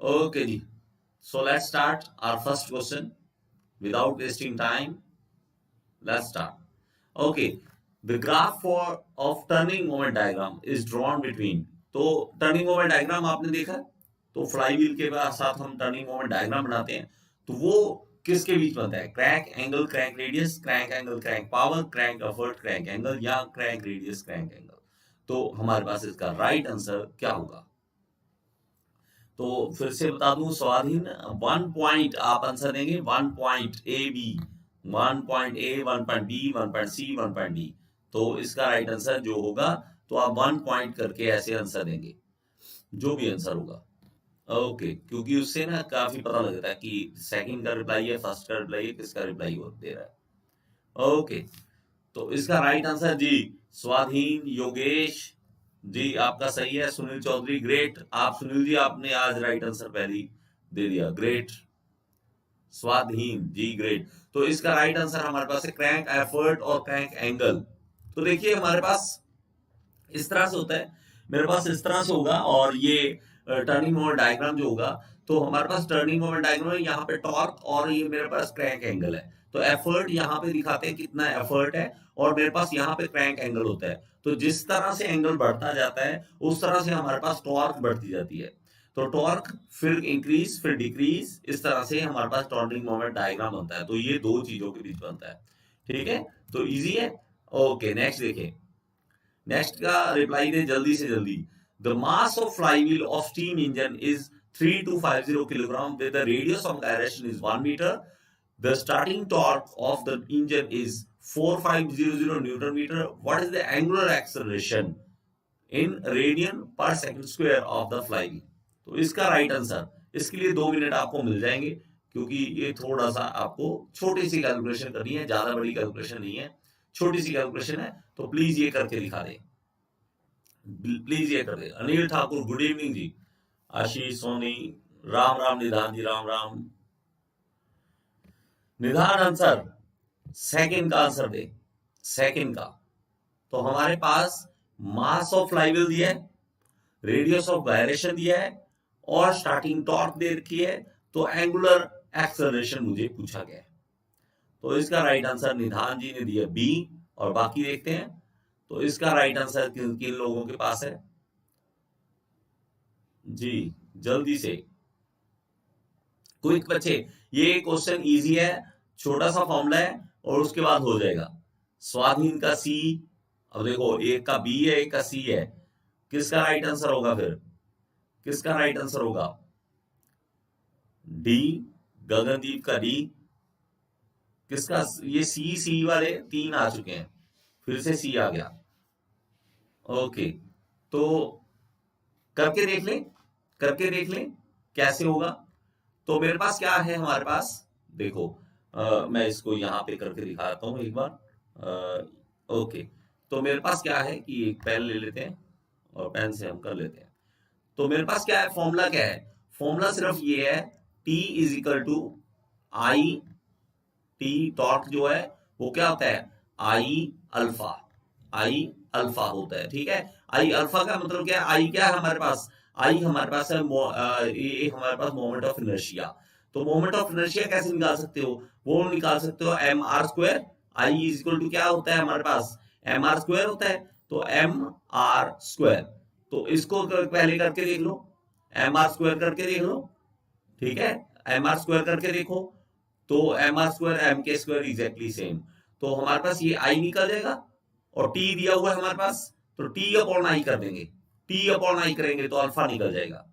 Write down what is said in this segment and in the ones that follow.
Okay ji. So let's start our first question without wasting time. Let's start. Okay. The graph for of turning moment diagram is drawn between. तो turning moment diagram आपने देखा है? तो fly wheel के साथ हम turning moment diagram बनाते हैं, तो वो किसके बीच बनता है? Crank angle, crank radius, crank angle, crank power, crank effort, crank angle, या क्रैंक रेडियस, क्रैंक एंगल। तो हमारे पास इसका राइट आंसर क्या होगा? तो फिर से बता दूं, स्वाधीन 1 पॉइंट आप आंसर देंगे, 1 point A B, 1 point A, 1 point B, 1 point C, 1 point D. तो इसका राइट आंसर जो होगा, तो आप 1 पॉइंट करके ऐसे आंसर देंगे, जो भी आंसर होगा। ओके, क्योंकि उससे ना काफी पता लगता है कि सेकंड का रिप्लाई है, फर्स्ट का रिप्लाई है, किसका रिप्लाई वो दे रहा है। ओके, तो इसका राइट आंसर जी स्वाधीन योगेश जी आपका सही है। सुनील चौधरी ग्रेट, आप सुनील जी आपने आज राइट आंसर पहले दे दिया, ग्रेट। स्वाधीन जी ग्रेट। तो इसका राइट आंसर हमारे पास है क्रैंक एफर्ट और क्रैंक एंगल। तो देखिए हमारे पास इस तरह से होता है, मेरे पास इस तरह से होगा, और ये टर्निंग मोमेंट डायग्राम जो होगा, तो हमारे पास टर्निंग मोमेंट डायग्राम है, यहाँ पे टॉर्क और ये मेरे पास क्रैंक एंगल है। तो एफर्ट यहाँ पे दिखाते हैं कितना एफर्ट है, और मेरे पास यहाँ पे क्रैंक एंगल होता है। तो जिस तरह से एंगल बढ़ता जाता है उस तरह से हमारे पास टॉर्क बढ़ती जाती है। तो टॉर्क फिर इंक्रीज फिर डिक्रीज, इस तरह से हमारे पास टर्निंग मोमेंट डायग्राम बनता है। तो ये दो चीजों के बीच बनता है, ठीक है। तो इजी है। ओके, नेक्स्ट देखिए, नेक्स्ट का रिप्लाई दे जल्दी से जल्दी। The mass of flywheel of steam engine is 3250 kilogram with the radius of gyration is 1 metre. The starting torque of the engine is 4500 newton metre. What is the angular acceleration in radian per second square of the flywheel? तो इसका right answer, इसके लिए 2 minute आपको मिल जाएंगे, क्योंकि ये थोड़ा सा आपको छोटी सी कैलकुलेशन करनी है, ज्यादा बड़ी कैलकुलेशन नहीं है, छोटी सी कैलकुलेशन है। तो प्लीज ये करके दिखा दें, प्लीज ये कर दे। अनिल ठाकुर गुड इवनिंग जी। आशीष सोनी, राम राम निधान जी, राम राम। निधान आंसर सेकंड का आंसर दे, सेकंड का। तो हमारे पास मास ऑफ फ्लाईव्हील दिया है, रेडियस ऑफ गायरेशन दिया है, और स्टार्टिंग टॉर्क दे रखी है। तो एंगुलर एक्सेलरेशन मुझे पूछा गया है। तो इसका राइट आंसर निधान जी ने दिया बी, और बाकी देखते हैं। तो इसका राइट आंसर किन किन लोगों के पास है जी, जल्दी से क्विक बच्चे। ये क्वेश्चन इजी है, छोटा सा फॉर्मूला है, और उसके बाद हो जाएगा। स्वाधीन का सी, अब देखो एक का बी है, एक का सी है, किसका राइट आंसर होगा? फिर किसका राइट आंसर होगा? डी, गगनदीप का डी। किसका? ये सी वाले 3 आ चुके हैं, फिर से सी आ गया। ओके, तो करके देख लें, करके देख लें कैसे होगा। तो मेरे पास क्या है, हमारे पास देखो, मैं इसको यहाँ पे करके दिखाता हूँ एक बार। ओके, तो मेरे पास क्या है कि एक पेन ले लेते हैं, और पेन से हम कर लेते हैं। तो मेरे पास क्या है, फॉर्मूला क्या है? फॉर्मूला सिर्फ ये है, T is equal to I, T torque जो है वो क्या होता है? आई अल्फा, आई अल्फा होता है, ठीक है। आई अल्फा का मतलब क्या है? आई क्या है हमारे पास? आई हमारे पास है ये हमारे पास मोमेंट ऑफ इनर्शिया। तो मोमेंट ऑफ इनर्शिया कैसे निकाल सकते हो? वो निकाल सकते हो M R square. I is equal to क्या होता है हमारे पास? एम आर स्क्वायर होता है। तो एम आर स्क्वायर, तो इसको पहले करके देख लो, एम आर स्क्वायर करके देख लो, ठीक है। एम आर स्क्वायर करके देखो, तो एम आर स्क्वायर एम के स्क्वायर एग्जैक्टली सेम। तो हमारे पास ये आई निकल जाएगा, और टी दिया हुआ है हमारे पास, तो टी अपॉन आई कर देंगे, टी अपॉन आई करेंगे तो अल्फा निकल जाएगा।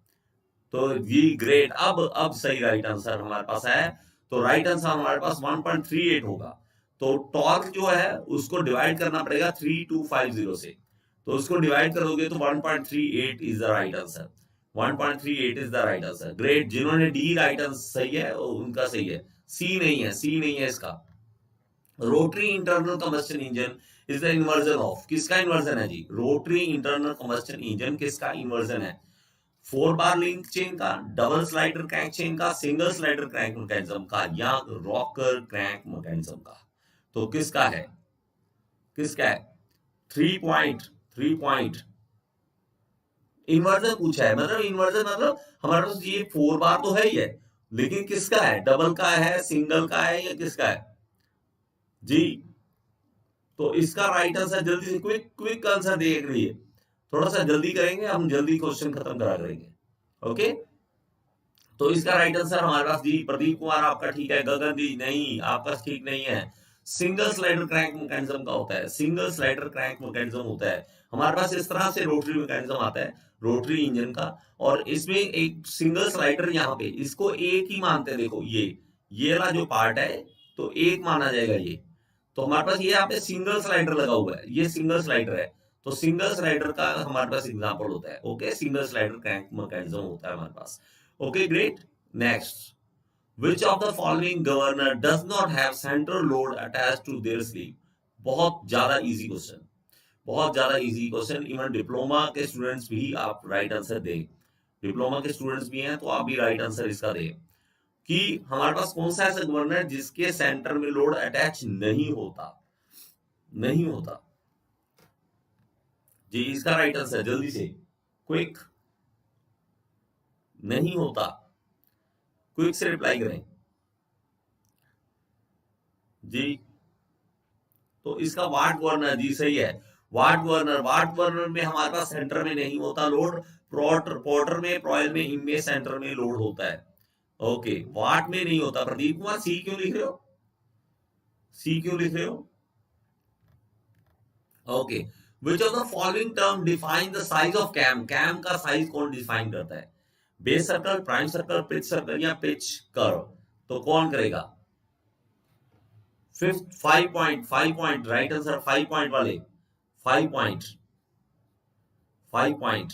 तो जी ग्रेट, अब सही राइट आंसर हमारे पास है। तो राइट आंसर हमारे पास 1.38 होगा। तो टॉर्क जो है उसको डिवाइड करना पड़ेगा 3250 से, तो उसको डिवाइड करोगे तो 1.38 is the right answer. 1.38 is the right answer. Great, जिन्होंने डी राइट आंसर सही है उनका सही है, सी नहीं है, सी नहीं है इसका। Rotary internal combustion engine is the inversion of, किसका इन्वर्जन है जी? रोटरी इंटरनल कंबस्टन इंजन किसका इन्वर्जन है? 4 बार लिंक चेन का, डबल स्लाइडर क्रैंक चेन का, सिंगल स्लाइडर क्रैंक मैकेनिज्म का, या रॉकर क्रैंक मैकेनिज्म का? तो किसका है, किसका है? 3 पॉइंट, 3 पॉइंट इन्वर्जन पूछा है, मतलब इन्वर्जन मतलब हमारे पास ये 4 बार तो है ही है, लेकिन किसका है, डबल का है, सिंगल का है, या किसका है जी। तो इसका राइट आंसर, जल्दी से क्विक क्विक आंसर देख रही है, थोड़ा सा जल्दी करेंगे हम, जल्दी क्वेश्चन खत्म करा करेंगे। ओके, तो इसका राइट आंसर हमारे पास जी, प्रदीप कुमार आपका ठीक है, गगन जी नहीं, आपका ठीक नहीं है। सिंगल स्लाइडर क्रैंक मैकेनिज्म का होता है, सिंगल स्लाइडर क्रैंक मैकेनिज्म होता है हमारे पास। इस तरह से रोटरी मैकेनिज्म आता है, रोटरी इंजन का, और इसमें एक सिंगल स्लाइडर यहाँ पे, इसको एक ही मानते हैं, देखो ये वाला जो पार्ट है तो एक माना जाएगा ये। तो हमारे पास ये यहाँ पे सिंगल स्लाइडर लगा हुआ है, ये सिंगल स्लाइडर है, तो सिंगल स्लाइडर का हमारे पास एग्जांपल होता है। Okay, single slider crank mechanism होता है हमारे पास। Okay great, next, which of the following governor does not have central load attached to their sleeve? बहुत ज्यादा इजी क्वेश्चन, बहुत ज्यादा इजी क्वेश्चन, इवन डिप्लोमा के स्टूडेंट्स भी आप राइट आंसर दें, डिप्लोमा के स्टूडेंट्स भी हैं तो आप भी राइट आंसर इसका दें, कि हमारे पास कौन सा ऐसा गवर्नर है जिसके सेंटर में लोड अटैच नहीं होता, नहीं होता जी। इसका राइट आंसर जल्दी से, क्विक, नहीं होता, क्विक से रिप्लाई करें जी। तो इसका वाट गवर्नर जी सही है, वाट गवर्नर, वाट गवर्नर में हमारे पास सेंटर में नहीं होता लोड, पोर्टर पोर्टर में, प्रॉयल में, इनमें सेंटर में लोड होता है। ओके, वाट में नहीं होता। प्रदीप कुमार सी क्यों लिख रहे हो, सी क्यों लिख रहे हो? Okay, which of the following term define the size of cam, cam का साइज कौन डिफाइन करता है? Base circle, prime circle, pitch circle, या पिच कर्व? तो कौन करेगा? Fifth, 5 point, 5 point right answer, 5 point वाले, 5 पॉइंट, 5 पॉइंट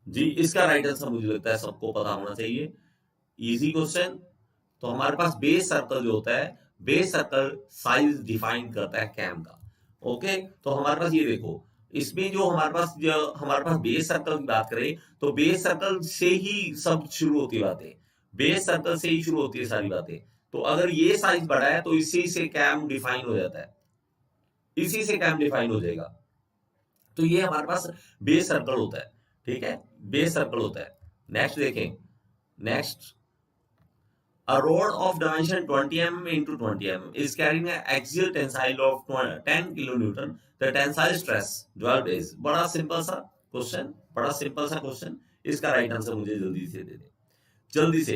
जी। इसका राइट आंसर मुझे लगता है सबको पता होना चाहिए, इजी क्वेश्चन। तो हमारे पास बेस सर्कल जो होता है, बेस सर्कल साइज डिफाइन करता है कैम का। ओके, तो हमारे पास ये देखो, इसमें जो हमारे पास बेस सर्कल की बात करें, तो बेस सर्कल से ही सब शुरू होती है बातें, बेस सर्कल से ही शुरू होती है सारी बातें। तो अगर ये साइज बड़ा है तो इसी से कैम डिफाइन हो जाता है, इसी से कैम डिफाइन हो जाएगा। तो ये हमारे पास बेस सर्कल होता है, ठीक है, बेस सर्कल होता है। नेक्स्ट देखें, next, a rod of dimension 20 mm into 20 mm is carrying an axial tensile of 10 kilonewton. The tensile stress 12 days. बड़ा सिंपल सा क्वेश्चन, बड़ा सिंपल सा क्वेश्चन। इसका राइट आंसर मुझे जल्दी से दे दे, जल्दी से।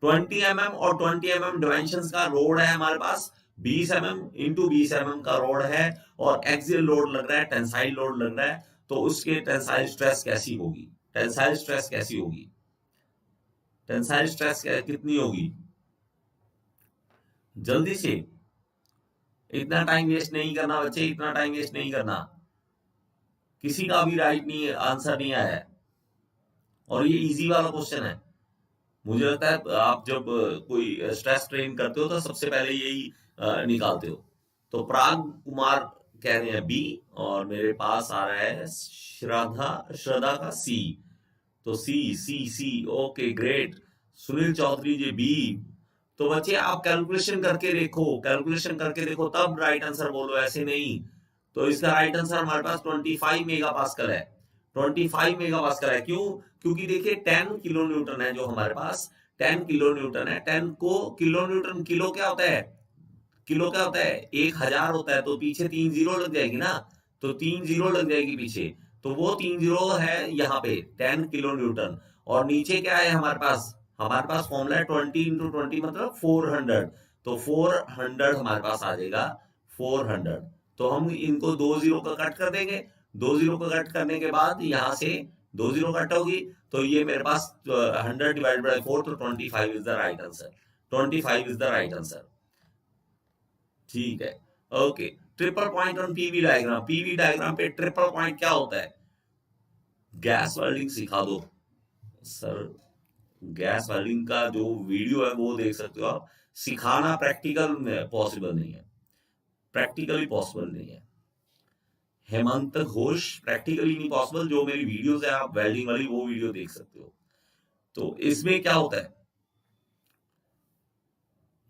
20 mm और 20 mm डायमेंशन का रोड है हमारे पास, 20 mm इंटू 20 mm का रोड है, और एक्सियल लोड लग रहा है, टेंसाइल लोड लग रहा है, तो उसके टेंसाइल स्ट्रेस कैसी होगी, टेंसाइल स्ट्रेस कैसी होगी, टेंसाइल स्ट्रेस कितनी होगी, जल्दी से। इतना टाइम वेस्ट नहीं करना बच्चे, इतना टाइम वेस्ट नहीं करना, किसी का भी राइट नहीं आंसर नहीं आया है, और ये इजी वाला क्वेश्चन है। मुझे लगता है आप जब कोई स्ट्रेस ट्रेन करते हो तो सबसे पहले यही निकालते हो। तो प्राग कुमार कह रहे हैं बी, और मेरे पास आ रहा है श्रद्धा, श्रद्धा का सी, तो C C C, okay great. Sunil Chaudhary ji B. तो बच्चे आप कैलकुलेशन करके देखो, कैलकुलेशन करके देखो तब राइट आंसर बोलो, ऐसे नहीं। तो इसका राइट आंसर हमारे पास 25 मेगा पास्कल है, 25 मेगा पास्कल है। क्यों? क्योंकि देखिए 10 किलो न्यूटन है जो हमारे पास, 10 किलो न्यूटन है। 10 को किलो न्यूटन, किलो क्या होता है, किलो क्या होता है, 1000 होता है, तो पीछे 3 जीरो लग जाएगी ना, तो 3 जीरो लग जाएगी पीछे, तो वो 3 जीरो है यहाँ पे 10 किलो न्यूटन। और नीचे क्या है हमारे पास, हमारे पास फॉर्मूला है 20 इंटू 20 मतलब 400, तो 400 हमारे पास आ जाएगा, 400। तो हम इनको 2 जीरो का कट कर देंगे, 2 जीरो का कट करने के बाद यहाँ से 2 जीरो कट होगी, तो ये मेरे पास 100 डिवाइड बाई 4, तो 25 is the right answer, 25 is the right answer, ठीक है। Okay, triple point on PV diagram, PV diagram पे ट्रिपल पॉइंट क्या होता है? गैस वेल्डिंग सिखा दो सर, गैस वेल्डिंग का जो वीडियो है वो देख सकते हो आप, सिखाना प्रैक्टिकल में पॉसिबल नहीं है, प्रैक्टिकली पॉसिबल नहीं है। हेमंत घोष, प्रैक्टिकली नहीं पॉसिबल, जो मेरी वीडियोस है आप वेल्डिंग वाली वो वीडियो देख सकते हो। तो इसमें क्या होता है,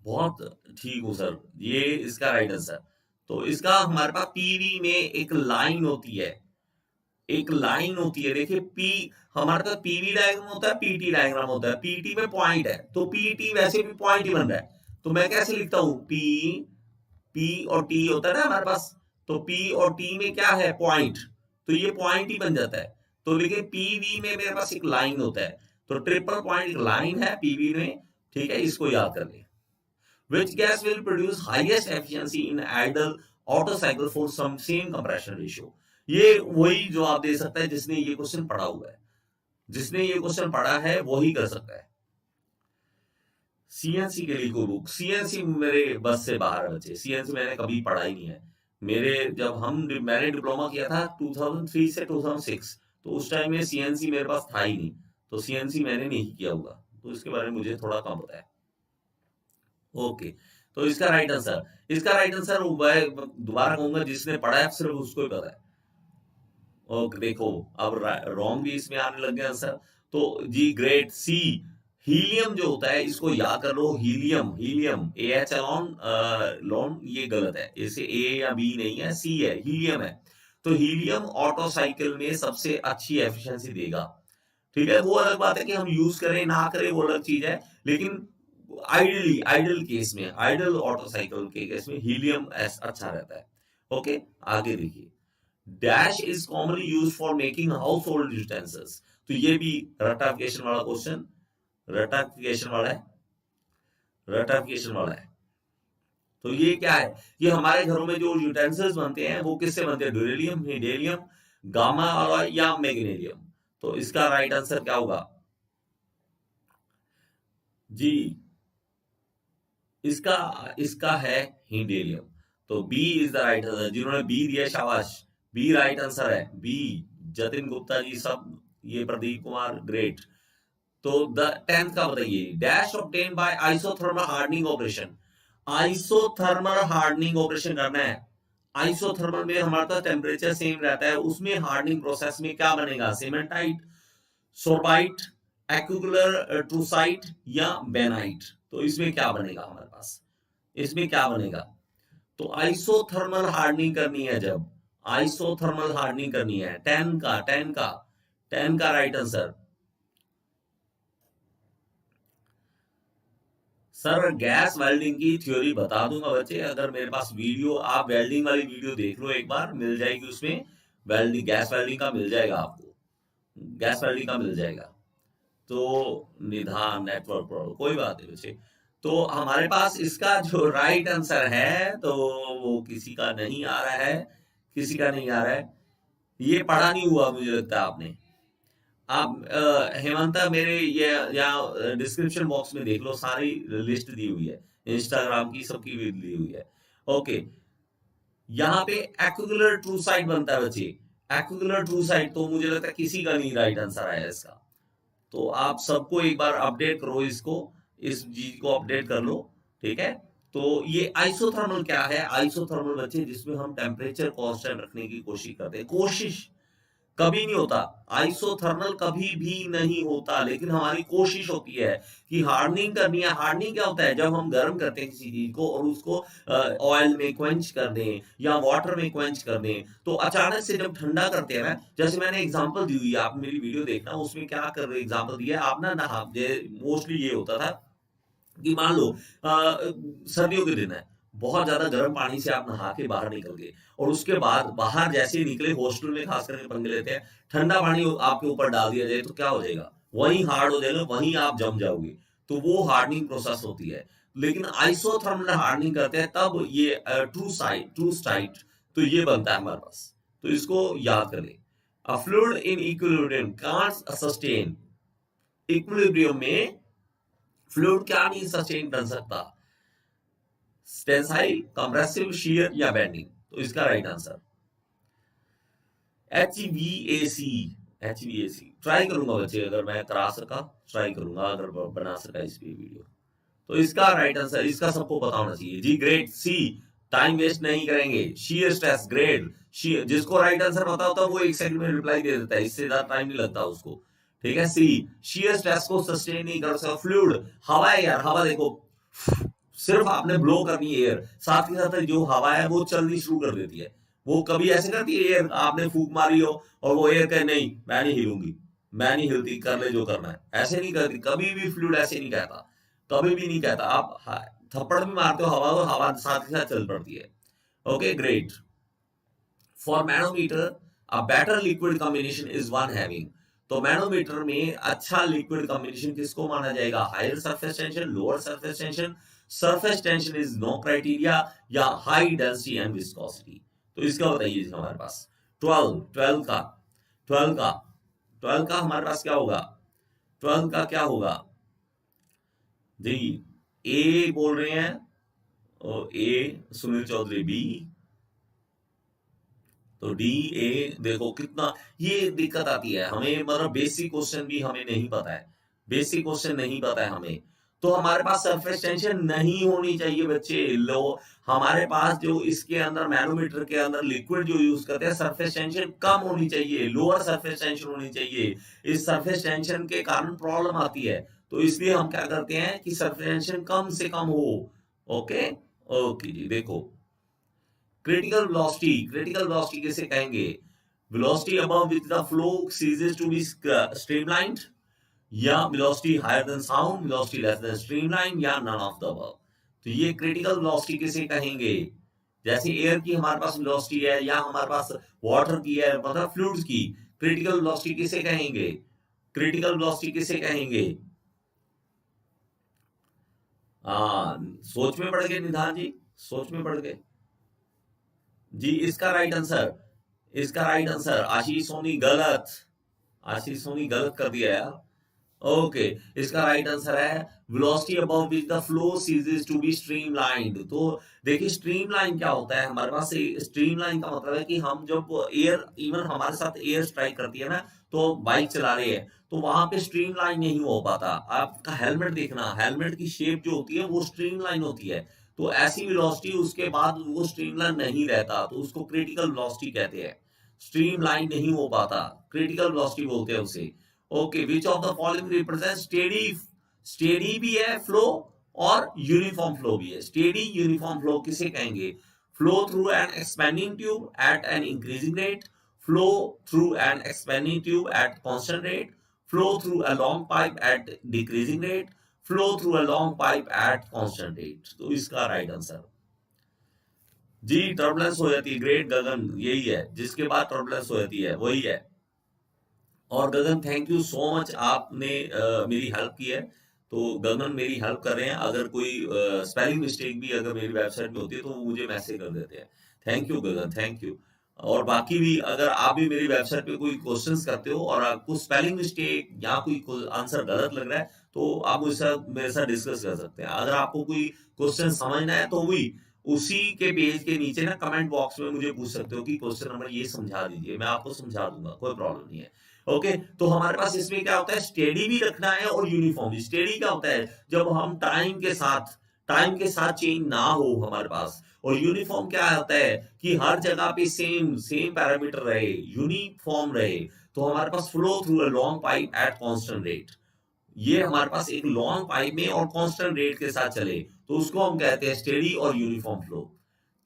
बहुत ठीक हूँ सर, ये इसका राइट आंसर। तो इसका हमारे पास पीवी में एक लाइन होती है, एक लाइन होती है, देखिए पी, हमारे पास पीवी डायग्राम होता है, पीटी डायग्राम होता है। पीटी में पॉइंट है तो पीटी वैसे भी पॉइंट ही बन रहा है, तो मैं कैसे लिखता हूं, पी, पी और टी होता है ना हमारे पास, तो पी और टी में क्या है, पॉइंट, तो ये पॉइंट ही बन जाता है। तो लेकिन पीवी में मेरे पास एक लाइन होता है, तो ट्रिपल पॉइंट एक लाइन है पीवी में, ठीक है, इसको याद कर ले। Which gas will produce highest efficiency in idle Otto cycle for some same compression ratio? ये वही जवाब दे सकता है जिसने ये क्वेश्चन पढ़ा हुआ है, जिसने ये क्वेश्चन पढ़ा है वही कर सकता है। सीएनसी के लिए कोई बुक, सीएनसी मेरे बस से बाहर है बच्चे, सीएनसी मैंने कभी पढ़ा ही नहीं है। मेरे जब मैंने डिप्लोमा किया था 2003 से 2006, तो उस टाइम में सीएनसी मेरे पास था ही नहीं, तो सीएनसी मैंने नहीं किया होगा, तो इसके बारे में मुझे थोड़ा कम पता है। ओके, तो इसका राइट आंसर, इसका राइट आंसर दोबारा कहूंगा, जिसने पढ़ा है सिर्फ उसको ही पता है। ओके, देखो अब रॉन्ग भी इसमें आने लग गया आंसर, तो जी ग्रेट सी, हीलियम जो होता है इसको याद कर लो, हीलियम, हीलियम ए एच लॉन लॉन, ये गलत है, इसे ए या बी नहीं है, सी है, हीलियम है। तो हीलियम ऑटो साइकिल में सबसे अच्छी एफिशिएंसी देगा, ठीक है। वो अलग बात है कि हम यूज करें ना करें, वो अलग चीज है, लेकिन आइडियली, आइडियल केस में, आइडियल ऑटो साइकिल के केस में हीलियम अच्छा रहता है। ओके, आगे देखिए, dash is commonly use for making house hold utensils, तो ये भी रटाफिकेशन वाला क्वेश्चन, रटाफिकेशन वाला है, रटाफिकेशन वाला है। तो ये क्या है, ये हमारे घरों में जो यूटेंसिल्स बनते हैं वो किससे बनते हैं, ड्यूरेलियम, हीलियम, गामा अलॉय या मैग्नीशियम। तो इसका राइट आंसर क्या होगा जी, इसका इसका है हीलियम, तो B is the right answer. जिन्होंने बी दिया शाबाश, बी राइट आंसर है, बी, जतिन गुप्ता जी सब, ये प्रदीप कुमार ग्रेट। तो द 10th का बताइए, dash obtain by isothermal hardening operation, isothermal hardening operation करना है। आइसोथर्मल में हमारा तो टेम्परेचर सेम रहता है, उसमें हार्डनिंग प्रोसेस में क्या बनेगा, सीमेंटाइट, सोर्बाइट, एक्युलर ट्रूसाइट या बेनाइट, तो इसमें क्या बनेगा हमारे पास, इसमें क्या बनेगा, तो आइसोथर्मल हार्डनिंग करनी है, जब आइसोथर्मल हार्डनिंग करनी है, 10 का 10 का 10 का right answer. Sir gas welding की थ्योरी बता दूंगा बच्चे, अगर मेरे पास वीडियो, आप वेल्डिंग वाली वीडियो देख लो एक बार, मिल जाएगी उसमें, वेल्डिंग, गैस वेल्डिंग का मिल जाएगा आपको, गैस वेल्डिंग का मिल जाएगा। तो निधान नेटवर्क पर कोई बात नहीं बच्चे, तो हमारे पास इसका जो राइट आंसर है तो वो किसी का नहीं आ रहा है, किसी का नहीं आ रहा है, ये पढ़ा नहीं हुआ मुझे लगता है आपने। आप हेमंता मेरे ये यहाँ डिस्क्रिप्शन बॉक्स में देख लो, सारी लिस्ट दी हुई है, इंस्टाग्राम की सबकी भी दी हुई है। ओके, यहाँ पे एक्युलर ट्रू साइट बनता है बच्चे, एक्युलर ट्रू साइट, तो मुझे लगता है किसी का नहीं राइट आंसर आया इसका, तो आप सबको एक बार अपडेट करो इसको, इस चीज को अपडेट कर लो, ठीक है। तो ये आइसोथर्मल क्या है, आइसोथर्मल बच्चे जिसमें हम टेम्परेचर कांस्टेंट रखने की कोशिश करते हैं, कोशिश कभी नहीं होता, आइसोथर्मल कभी भी नहीं होता, लेकिन हमारी कोशिश होती है कि हार्डनिंग करनी है। हार्डनिंग क्या होता है, जब हम गर्म करते हैं किसी चीज को और उसको ऑयल में क्वेंच कर दें या वाटर में क्वेंच कर दें, तो अचानक से जब ठंडा करते हैं ना, जैसे मैंने एग्जांपल दी हुई है, आप मेरी वीडियो देखना, उसमें क्या कर रहे एग्जांपल दिया आप ना, मोस्टली ये होता था कि मान लो सर्दियों के दिन है, बहुत ज्यादा गर्म पानी से आप नहा के बाहर निकल गए, और उसके बाद बाहर जैसे ही निकले, हॉस्टल में खास करके पंगे लेते हैं, ठंडा पानी आपके ऊपर डाल दिया जाए तो क्या हो जाएगा, वहीं हार्ड हो जाएगा, वहीं आप जम जाओगे, तो वो हार्डनिंग प्रोसेस होती है। लेकिन आइसोथर्मल हार्डनिंग करते हैं तब ये ट्रू स्टाइट, तो ये बनता है हमारे पास, तो इसको याद कर ले। अ fluid in equilibrium can't sustain, equilibrium में फ्लूइड क्या नहीं सस्टेन कर सकता, टेंसाइल, कंप्रेसिव, शियर या बेंडिंग, तो इसका right answer HVAC, HVAC try करूंगा बच्चे, अगर मैं करा सका ट्राई करूंगा, अगर बना सका इस पे वीडियो, तो इसका राइट आंसर, इसका सबको पता होना चाहिए जी, ग्रेट सी, टाइम वेस्ट नहीं करेंगे, शियर स्ट्रेस, ग्रेड, जिसको राइट आंसर पता होता है वो एक सेकंड में रिप्लाई दे देता है, इससे ज्यादा टाइम नहीं लगता उसको, ठीक है। सी, शियर स्ट्रेस को सस्टेन नहीं कर सकता, फ्लूइड, हवा है यार, हवा देखो, सिर्फ आपने ब्लो करनी है एयर, साथ ही साथ जो हवा है वो चलनी शुरू कर देती है, वो कभी ऐसे करती है एयर, आपने फूंक मारी हो और वो एयर कहे नहीं मैं नहीं हिलूंगी, मैं नहीं हिलती, कर ले जो करना है, ऐसे नहीं करती कभी भी। फ्लूइड ऐसे नहीं कहता, कभी भी नहीं कहता। आप थप्पड़ भी मारते हो हवा को, हवा साथ के साथ चल पड़ती है। Okay great. For manometer a better liquid combination is one having, तो मैनोमीटर में अच्छा लिक्विड कॉम्बिनेशन किसको माना जाएगा? Higher surface tension, lower surface tension, surface tension is no criteria, या हाई डेंसिटी एंड विस्कोसिटी। तो इसका बताइए जी हमारे पास 12 का 12 का हमारे पास क्या होगा? 12 का क्या होगा जी? ए बोल रहे हैं, और ए सुनील चौधरी बी, तो डी ए। देखो कितना ये दिक्कत आती है हमें, मतलब बेसिक क्वेश्चन भी हमें नहीं पता है, बेसिक क्वेश्चन नहीं पता है हमें। तो हमारे पास सरफेस टेंशन नहीं होनी चाहिए बच्चे। लो हमारे पास जो इसके अंदर मैनोमीटर के अंदर लिक्विड जो यूज करते हैं, सरफेस टेंशन कम होनी चाहिए, लोअर सरफेस टेंशन होनी चाहिए। इस सरफेस टेंशन के कारण प्रॉब्लम आती है, तो इसलिए हम क्या करते हैं कि सरफेस टेंशन कम से कम हो। ओके ओके जी। देखो क्रिटिकल वेलोसिटी किसे कहेंगे? Velocity above which the flow ceases to be streamlined, या velocity higher than sound, velocity less than streamline, या नन ऑफ द अबव। तो ये क्रिटिकल वेलोसिटी किसे कहेंगे? जैसे एयर की हमारे पास वेलोसिटी है, या हमारे पास वाटर की है, मतलब फ्लूइड्स की क्रिटिकल वेलोसिटी किसे कहेंगे? क्रिटिकल वेलोसिटी किसे कहेंगे? सोच में पड़ गए निधान जी, सोच में पड़ गए जी। इसका राइट आंसर, इसका राइट आंसर आशीष सोनी गलत, आशीष सोनी गलत कर दिया यार। ओके इसका राइट आंसर है velocity above which the flow ceases to be streamlined. तो देखिए स्ट्रीमलाइन क्या होता है हमारे पास? स्ट्रीमलाइन का मतलब है कि हम जब एयर, इवन हमारे साथ एयर स्ट्राइक करती है ना, तो बाइक चला रहे हैं तो वहां पे स्ट्रीमलाइन नहीं हो पाता। आपका हेलमेट देखना, हेलमेट की शेप जो होती है वो स्ट्रीमलाइन होती है, तो ऐसी वेलोसिटी उसके बाद वो स्ट्रीमलाइन नहीं रहता, तो उसको क्रिटिकल वेलोसिटी कहते हैं। स्ट्रीमलाइन नहीं हो पाता, क्रिटिकल वेलोसिटी बोलते हैं उसे। Okay which of the following represent steady, steady भी है फ्लो और यूनिफॉर्म फ्लो भी है। स्टेडी यूनिफॉर्म फ्लो किसे कहेंगे? Flow through an expanding tube at an increasing rate, flow through an expanding tube at constant rate, flow through a long pipe at decreasing rate, flow through a long pipe at constant rate. तो इसका right answer जी turbulence हो जाती है। Great गगन, यही है जिसके बाद turbulence हो जाती है, वही है। और गगन थैंक यू सो मच, आपने मेरी हेल्प की है। तो गगन मेरी हेल्प कर रहे हैं, अगर कोई स्पेलिंग मिस्टेक भी अगर मेरी वेबसाइट में होती है तो वो मुझे मैसेज कर देते हैं। Thank you Gagan, thank you. और बाकी भी अगर आप भी मेरी वेबसाइट पे कोई क्वेश्चंस करते हो और आपको स्पेलिंग मिस्टेक या कोई आंसर गलत लग रहा है, तो आप मुझसे मेरे साथ डिस्कस कर सकते हैं। अगर आपको कोई क्वेश्चन समझना है तो वही उसी के पेज के नीचे ना कमेंट बॉक्स में मुझे पूछ सकते हो कि क्वेश्चन नंबर ये समझा दीजिए, मैं आपको समझा दूंगा, कोई प्रॉब्लम नहीं है। ओके तो हमारे पास इसमें क्या होता है, स्टेडी भी रखना है और यूनिफॉर्म भी। स्टेडी क्या होता है? जब हम टाइम के साथ चेंज ना हो हमारे पास। और यूनिफॉर्म क्या होता है कि हर जगह पे सेम सेम पैरामीटर रहे, यूनिफॉर्म रहे। तो हमारे पास flow through a long pipe at constant rate, ये हमारे पास एक लॉन्ग पाइप में और कांस्टेंट रेट के साथ चले, तो उसको हम कहते हैं स्टेडी और uniform flow.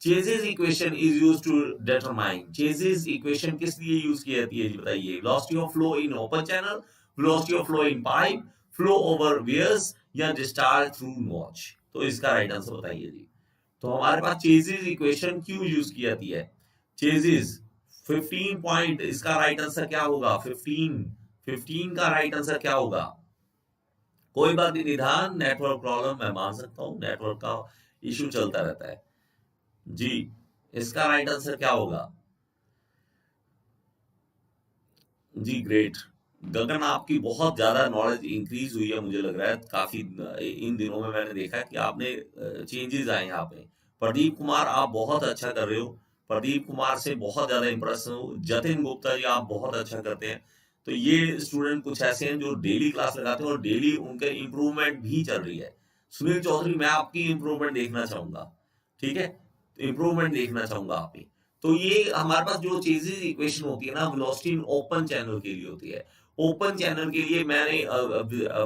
Chezy's equation is used to determine, Chezy's equation किस लिए यूज की जाती है जी बताइए? Velocity of flow in open channel, velocity of flow in pipe, flow over weirs, या डिस्चार्ज थ्रू नॉच। तो इसका राइट आंसर बताइए जी। तो हमारे पास चेजेस इक्वेशन क्यों यूज की जाती है? चेजेस 15 पॉइंट, इसका राइट आंसर क्या होगा? 15 का राइट आंसर क्या होगा? कोई बात नहीं निधान, नेटवर्क प्रॉब्लम मैं मान सकता हूँ, नेटवर्क का इशू चलता रहता है जी। इसका राइट आंसर क्या होगा जी? ग्रेट गगन, आपकी बहुत ज्यादा नॉलेज इंक्रीज हुई है, मुझे लग रहा है काफी इन दिनों में मैंने देखा है कि आपने चेंजेस आए यहाँ पे। प्रदीप कुमार आप बहुत अच्छा कर रहे हो, प्रदीप कुमार से बहुत ज्यादा इंप्रेस हूँ। जतिन गुप्ता जी आप बहुत अच्छा करते हैं। तो ये स्टूडेंट कुछ ऐसे हैं जो डेली क्लास लगाते हैं और डेली उनके इम्प्रूवमेंट भी चल रही है। सुनील चौधरी मैं आपकी इम्प्रूवमेंट देखना चाहूंगा, ठीक है? इम्प्रूवमेंट देखना चाहूंगा आपकी। तो ये हमारे पास जो चेजेस इक्वेशन होती है ना, वेलोसिटी इन ओपन चैनल के लिए होती है, ओपन चैनल के लिए मैंने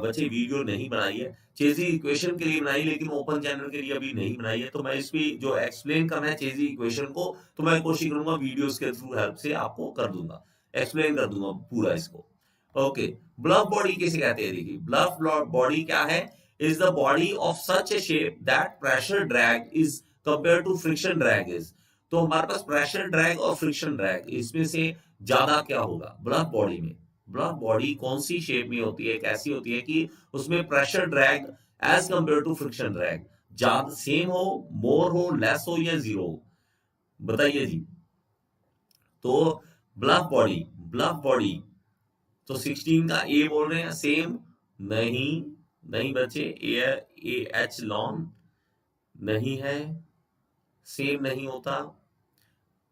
बच्चे वीडियो नहीं बनाई है, चेजी इक्वेशन के लिए बनाई, लेकिन ओपन चैनल के लिए अभी नहीं बनाई है। तो मैं इस पे जो एक्सप्लेन करना है चेजी इक्वेशन को, तो मैं कोशिश करूंगा वीडियोस के थ्रू हेल्प से आपको कर दूंगा, एक्सप्लेन कर दूंगा पूरा इसको। ओके, ब्लफ बॉडी किसे कहते हैं? देखिए, ब्लफ बॉडी क्या है? Is the body of such a shape that pressure drag is compare to friction drag is. तो हमारे पास प्रेशर ड्रैग और फ्रिक्शन ड्रैग, इसमें से ज्यादा क्या होगा ब्लफ बॉडी में? ब्लफ बॉडी कौन सी शेप में होती है, कैसी होती है कि उसमें pressure drag as compare to friction drag ज्यादा, सेम हो, मोर हो, लेस हो या जीरो हो? बताइए जी। तो ब्लफ बॉडी तो 16 का ए बोल रहे हैं, सेम नहीं, नहीं बच्चे, ए एच लॉन नहीं है, सेम नहीं होता।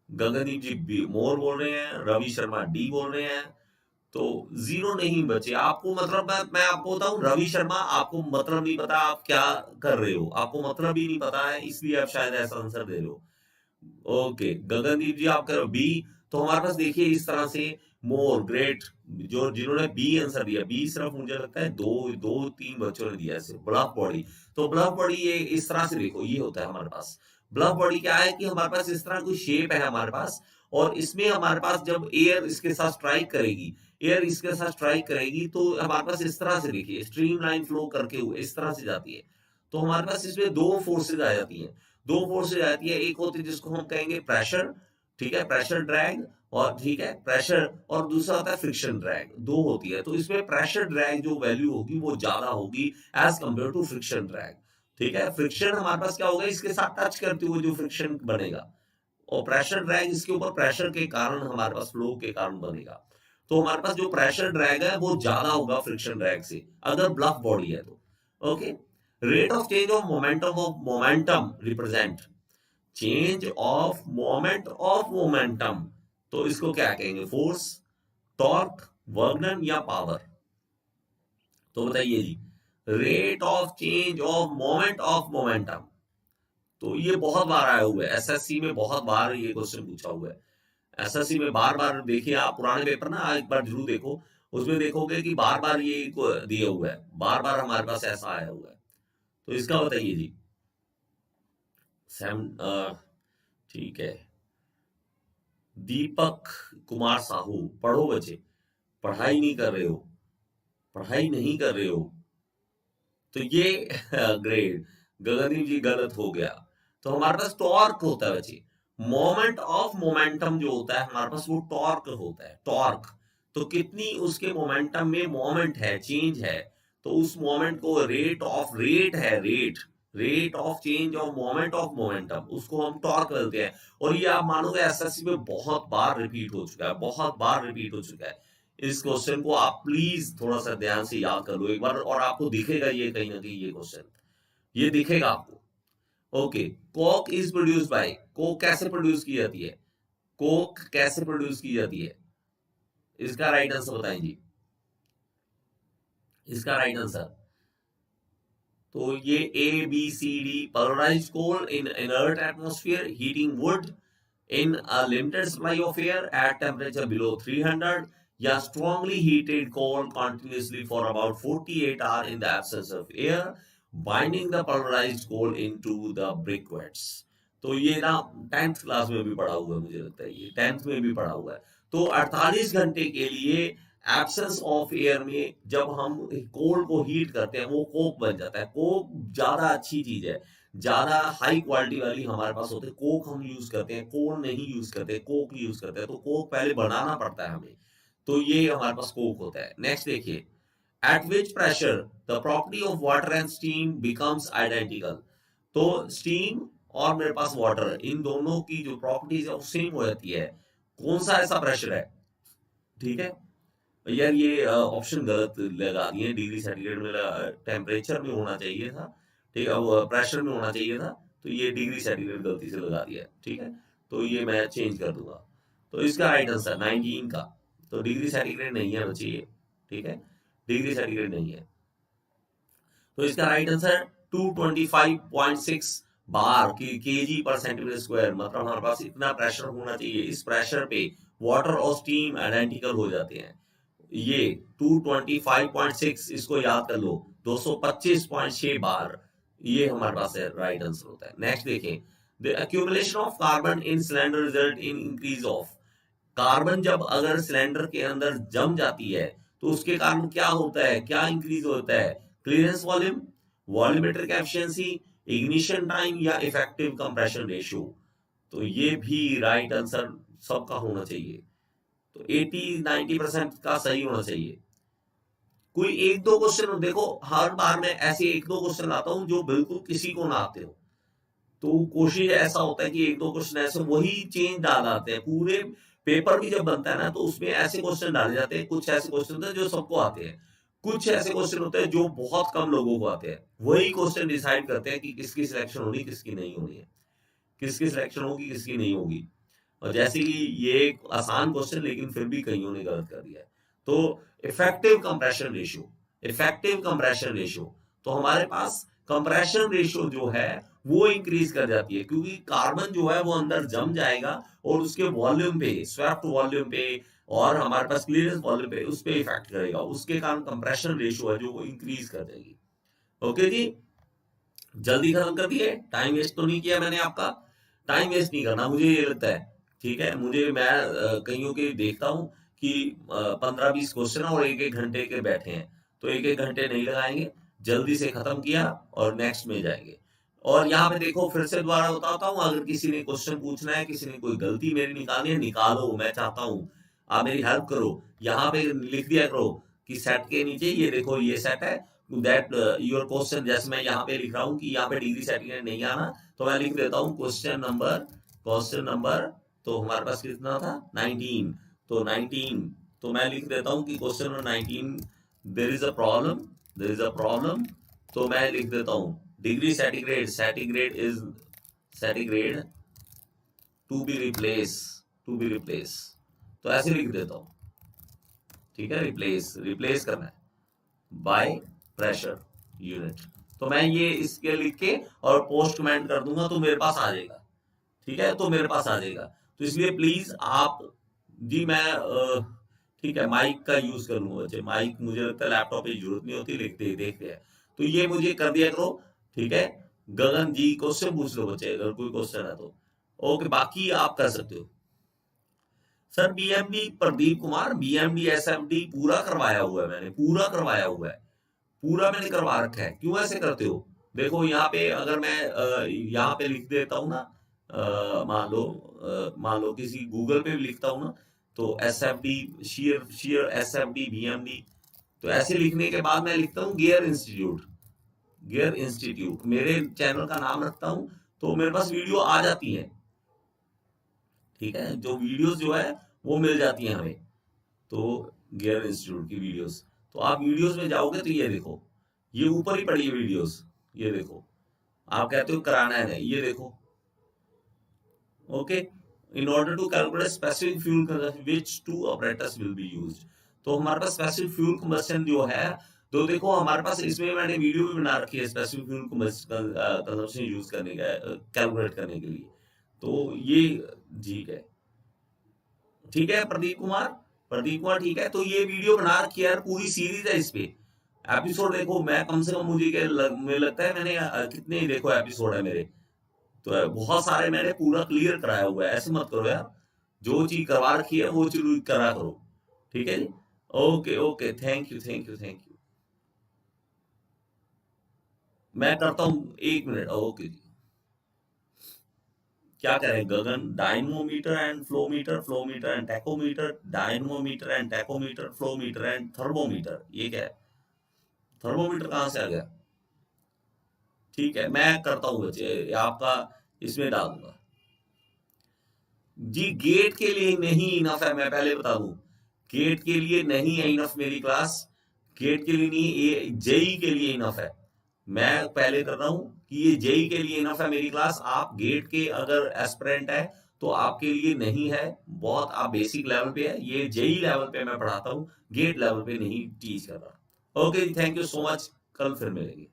गगनदीप जी बी मोर बोल रहे हैं, रवि शर्मा डी बोल रहे हैं, तो जीरो नहीं बचे। आपको मतलब मैं आपको बताऊं, रवि शर्मा आपको मतलब नहीं पता आप क्या कर रहे हो, आपको मतलब ही नहीं पता है, इसलिए आप शायद ऐसा आंसर दे रहे हो। ओके, गगनदीप जी आप करो बी। तो हमारे पास देखिए इस तरह से मोर ग्रेट, जो जिन्होंने बी आंसर दिया, बी सिर्फ मुझे लगता है दो दो तीन बच्चों ने दिया ऐसे। ब्लफ बॉडी, तो ब्लफ बॉडी ये इस तरह से देखो, ये होता है हमारे पास। ब्लफ बॉडी क्या है कि हमारे पास इस तरह कोई शेप है हमारे पास, और इसमें हमारे पास जब एयर इसके साथ स्ट्राइक करेगी, एयर इसके साथ स्ट्राइक करेगी, तो हमारे पास इस तरह से देखिए स्ट्रीम लाइन फ्लो करके हुए इस तरह से जाती है। तो हमारे पास इसमें दो फोर्सेज आ जाती हैं, दो फोर्सेज आती है, एक होती है जिसको हम कहेंगे प्रेशर, ठीक है, प्रेशर ड्रैग, और ठीक है प्रेशर, और दूसरा होता है फ्रिक्शन ड्रैग, दो होती है। तो इसमें प्रेशर ड्रैग जो वैल्यू होगी वो ज्यादा होगी as compare to friction drag, ठीक है। फ्रिक्शन हमारे पास क्या होगा, इसके साथ टच करते हुए जो फ्रिक्शन बनेगा, और प्रेशर ड्रैग इसके ऊपर प्रेशर के कारण हमारे पास फ्लो के कारण बनेगा। तो हमारे पास जो प्रेशर ड्रैग है वो ज्यादा होगा फ्रिक्शन ड्रैग से, अगर ब्लफ बॉडी है तो। Okay, rate of change of momentum represent change of momentum. तो इसको क्या कहेंगे, फोर्स, टॉर्क, वर्क या पावर? तो बताइए जी, rate of change of moment of momentum. तो ये बहुत बार आया हुआ है, एसएससी में बहुत बार ये क्वेश्चन पूछा हुआ है। एसएससी में बार बार देखिए आप पुराने पेपर ना एक बार जरूर देखो, उसमें देखोगे कि बार बार ये दिया हुआ है, बार बार हमारे पास ऐसा आया हुआ है। तो इसका बताइए जी। सैम, ठीक है, दीपक कुमार साहू, पढ़ो बच्चे, पढ़ाई नहीं कर रहे हो, पढ़ाई नहीं कर रहे हो, तो ये ग्रेड गगनदीप जी गलत हो गया। तो हमारे पास टॉर्क होता है बच्चे, मोमेंट ऑफ मोमेंटम जो होता है हमारे पास वो टॉर्क होता है, टॉर्क। तो कितनी उसके मोमेंटम में मोमेंट है, चेंज है, तो उस मोमेंट को रेट ऑफ, रेट है, rate of change of moment of momentum, उसको हम टॉर्क बोलते हैं। और ये आप मानोगे एसएससी में बहुत बार रिपीट हो चुका है, बहुत बार रिपीट हो चुका है। इस क्वेश्चन को आप प्लीज थोड़ा सा ध्यान से याद कर लो एक बार, और आपको दिखेगा ये कहीं ना कहीं, ये क्वेश्चन ये दिखेगा आपको। Okay, Coke is produce by, Coke कैसे प्रोड्यूस की जाती है, कोक कैसे प्रोड्यूस की जाती है? इसका राइट आंसर बताएं जी, इसका राइट आंसर। तो ये A B C D, polarized coal in inert atmosphere heating wood in a limited supply of air at temperature below 300, या strongly heated coal continuously for about 48 hours in the absence of air binding the polarized coal into the briquettes। तो ये ना 10th class में भी पढ़ा हुआ है, मुझे लगता है ये 10th में भी पढ़ा हुआ है। तो 48 घंटे के लिए एब्सेंस ऑफ एयर में जब हम कोल को हीट करते हैं वो कोक बन जाता है। कोक ज्यादा अच्छी चीज है, ज्यादा हाई क्वालिटी वाली हमारे पास होती है, कोक हम यूज करते हैं, कोल नहीं यूज करते, कोक यूज करते हैं। तो कोक पहले बनाना पड़ता है हमें, तो ये हमारे पास कोक होता है। नेक्स्ट देखिए, eight which pressure the property of water and steam becomes identical. तो स्टीम और मेरे पास वाटर, इन दोनों की जो प्रॉपर्टीज है वो सेम हो जाती है। कौन सा ऐसा प्रेशर है, ठीक है यार, ये ऑप्शन गलत लगा दिए, डिग्री सेंटीग्रेड में टेम्परेचर में होना चाहिए था, ठीक है, वो प्रेशर में होना चाहिए था, तो ये डिग्री सेंटीग्रेड गलती से लगा दिया, ठीक है, तो ये मैं चेंज कर दूंगा। तो इसका राइट आंसर 19 का, तो डिग्री सेंटीग्रेड नहीं है बच्चे ये, ठीक है, डिग्री सेंटीग्रेड नहीं है। तो इसका राइट आंसर 225.6 बार की केजी पर सेंटीमीटर स्क्वायर, मतलब हमारे पास इतना प्रेशर होना चाहिए, इस प्रेशर पे वाटर और स्टीम आइडेंटिकल हो जाते हैं। ये 225.6 इसको याद कर लो, 225.6 बार, ये हमारे पास है राइट आंसर होता है। नेक्स्ट देखें, the accumulation of carbon in cylinder result in increase of, carbon जब अगर सिलेंडर के अंदर जम जाती है तो उसके कारण क्या होता है, क्या इंक्रीज होता है, clearance volume, volumetric efficiency, ignition time या इफेक्टिव कंप्रेशन रेशियो। तो ये भी राइट आंसर सबका होना चाहिए, तो 80-90% का सही होना चाहिए। कोई एक दो क्वेश्चन देखो, हर बार मैं ऐसे एक दो क्वेश्चन लाता हूं जो बिल्कुल किसी को ना आते हो, तो कोशिश ऐसा होता है कि एक दो क्वेश्चन ऐसे वही चेंज डाल आते हैं। पूरे पेपर भी जब बनता है ना तो उसमें ऐसे क्वेश्चन डाले जाते हैं, कुछ ऐसे क्वेश्चन होते हैं जो सबको आते हैं, कुछ ऐसे क्वेश्चन होते हैं जो बहुत कम लोगों को आते हैं। वही क्वेश्चन डिसाइड करते हैं कि किसकी सिलेक्शन होनी, किसकी नहीं होनी है, किसकी सिलेक्शन होगी, किसकी नहीं होगी। और जैसे कि ये एक आसान क्वेश्चन लेकिन फिर भी कईयों ने गलत कर दिया है। तो effective compression ratio, effective compression ratio, तो हमारे पास कंप्रेशन रेशियो जो है वो इंक्रीज कर जाती है, क्योंकि कार्बन जो है वो अंदर जम जाएगा और उसके वॉल्यूम पे, स्वेप्ट वॉल्यूम पे और हमारे पास क्लियरेंस वॉल्यूम पे उस पे इफेक्ट करेगा, उसके कारण कंप्रेशन रेशियो है जो वो इंक्रीज कर देगी। ओके जी, जल्दी खत्म कर दिए, टाइम वेस्ट तो नहीं किया मैंने आपका, टाइम वेस्ट नहीं करना मुझे ये लगता है, ठीक है। मुझे मैं कईयों के देखता हूँ कि 15-20 क्वेश्चन और एक एक घंटे के बैठे हैं, तो एक एक घंटे नहीं लगाएंगे, जल्दी से खत्म किया और नेक्स्ट में जाएंगे। और यहाँ पे देखो फिर से दोबारा बताता हूँ, अगर किसी ने क्वेश्चन पूछना है, किसी ने कोई गलती मेरी निकालनी है, निकालो, मैं चाहता हूँ आप मेरी हेल्प करो। यहाँ पे लिख दिया करो कि सेट के नीचे ये देखो ये सेट है, दैट योर क्वेश्चन, जैसे मैं यहाँ पे लिख रहा हूँ कि यहाँ पे डिग्री सर्टिफिकेट नहीं आना, तो मैं लिख देता हूँ क्वेश्चन नंबर, तो हमारे पास कितना था 19, तो 19, तो मैं लिख देता हूँ कि question number 19 there is a problem, there is a problem, तो मैं लिख देता हूँ degree centigrade is centigrade to be replace, तो ऐसे लिख देता हूँ, ठीक है, रिप्लेस करना है बाय प्रेशर यूनिट, तो मैं ये इसके लिख के और पोस्ट कमेंट कर दूंगा तो मेरे पास आ जाएगा, ठीक है, तो मेरे पास आ जाएगा। तो इसलिए प्लीज आप जी, मैं ठीक है माइक का यूज कर लूंगा बच्चे, माइक मुझे लगता है लैपटॉप की जरूरत नहीं होती, लिखते देखते हैं, तो ये मुझे कर दिया करो, ठीक है। गगन जी क्वेश्चन पूछ लो बच्चे, अगर कोई क्वेश्चन है तो, ओके, बाकी आप कर सकते हो। Sir BMD Pradeep Kumar, BMD SMD पूरा करवाया हुआ है मैंने, पूरा करवाया हुआ है, पूरा मैंने करवा रखा है, क्यों ऐसे करते हो। देखो यहाँ पे अगर मैं यहाँ पे लिख देता हूँ ना, मान लो किसी गूगल पे भी लिखता हूँ ना, तो S F D share S F D BMD, तो ऐसे लिखने के बाद मैं लिखता हूँ गियर इंस्टीट्यूट मेरे चैनल का नाम रखता हूँ, तो मेरे पास वीडियो आ जाती है, ठीक है, जो वीडियोस जो है वो मिल जाती है हमें, तो गियर इंस्टीट्यूट की वीडियोस, तो आप वीडियोस में जाओगे तो ये देखो, ये ऊपर ही पड़ी है वीडियोस, ये देखो, आप कहते हो कराना है, ये देखो, okay, in order to calculate specific fuel consumption which two operators will be used, तो हमारे पास स्पेसिफिक फ्यूल कंबस्शन जो है, तो देखो हमारे पास इसमें मैंने वीडियो भी बना रखी है स्पेसिफिक फ्यूल कंजम्पशन यूज करने का, कैलकुलेट करने के लिए, तो ये ठीक है, ठीक है प्रदीप कुमार ठीक है, तो ये वीडियो बना रखी है यार, पूरी सीरीज है इस पे, एपिसोड देखो, मैं कम से कम मुझे मुझे लगता है मैंने कितने ही देखो एपिसोड है मेरे, तो बहुत सारे मैंने पूरा क्लियर कराया हुआ है, ऐसे मत करो यार, जो चीज करवा रखी है वो चीज करा करो, ठीक है जी, okay okay, thank you thank you thank you, मैं करता हूँ 1 मिनट, ओके जी। क्या करें Gagan, dynamometer and flowmeter and tachometer, dynamometer and tachometer, flowmeter and thermometer, ये क्या है, थर्मोमीटर कहाँ से आ गया, ठीक है मैं करता हूँ बच्चे, आपका इसमें डाल दूंगा जी। गेट के लिए नहीं इनफ है, मैं पहले बता दूं, गेट के लिए नहीं है इनफ मेरी क्लास, गेट के लिए नहीं, ये जेई के लिए इनफ है, मैं पहले कर रहा हूं कि ये जेई के लिए इनफ है मेरी क्लास, आप गेट के अगर एस्पिरेंट है तो आपके लिए नहीं है, बहुत आप बेसिक लेवल पे है, ये जेई लेवल पे मैं पढ़ाता हूँ, गेट लेवल पे नहीं टीच कर रहा। Okay, thank you so much, कल फिर मिलेंगे।